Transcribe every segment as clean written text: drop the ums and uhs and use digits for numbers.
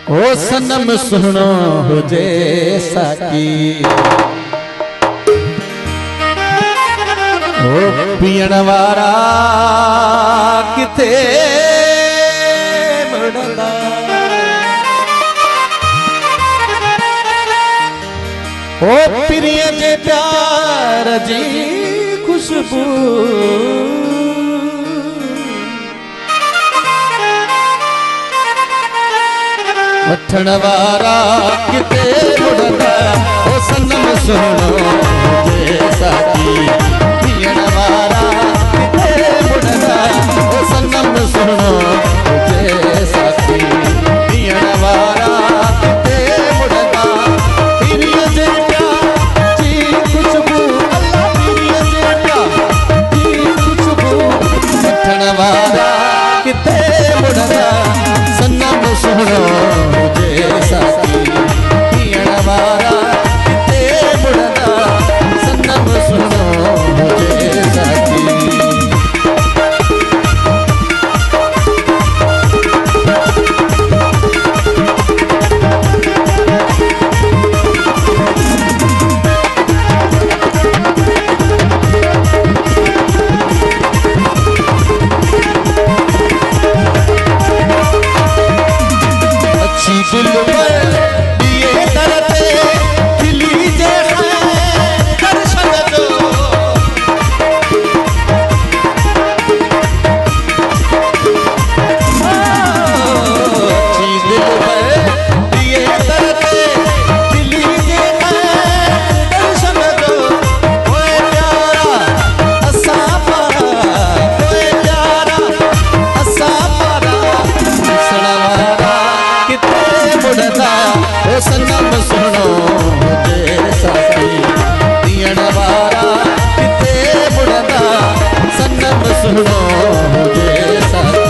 ओ सनम सुनो हुजे साकी ओ पीण वारा किथे मुड़दा ओ प्रिय जे प्यार जी खुशबू वठण वारा किथे मुड़दा ओ सनम सुनो हुजे साकी पीण वारा किथे मुड़दा ओ सनम सुनो हुजे साकी पीण वारा किथे मुड़दा प्रिय जे प्यार जी खुशबू अल्लाह प्रिय जे प्यार जी खुशबू वठण वारा किथे मुड़दा सनम सुनो हुजे साकी पीण वारा किथे मुड़दा सनम सुनो हुजे साकी दिल पर दिए तरते खिली जे दर्शन दो अच्छी दिल पर दिए तरते खिली जे दर्शन दो ओए प्यारा असा पारा ओए प्यारा असा पारा सणवारा किथे मुड़दा ओ सनम सुनो हुजे साकी पीण वारा किथे मुड़दा सनम सुनो हुजे साकी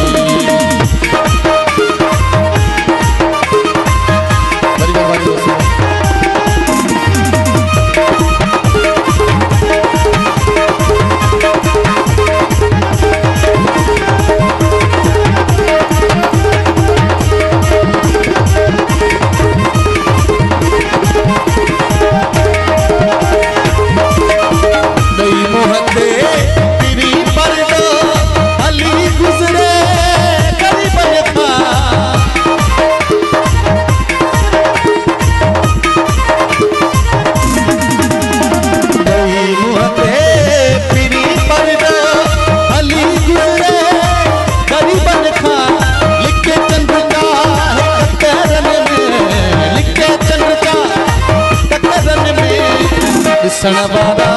दिसण वारा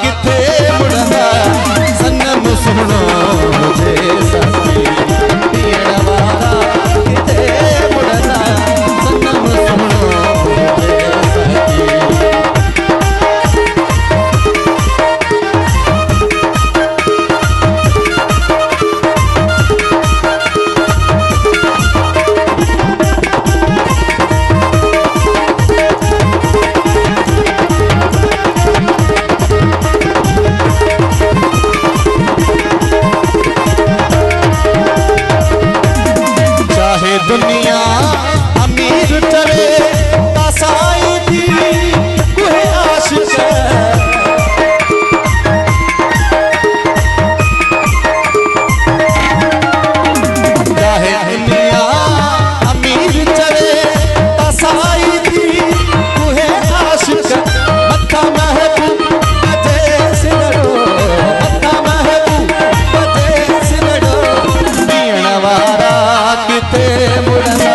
किथे मुड़दा सनम सुनो हुजे साकी पीण वारा किथे मुड़दा सनम सुनो हुजे साकी दुनिया अमीर चले तासाई थी कोई आशिक चाहे दुनिया अमीर चले तासाई थी कोई आशिक मत्था महबूब बजे सिलड़ो मत्था महबूब बजे सिलड़ो पीण वारा किथे मुड़दा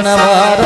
हसन वारा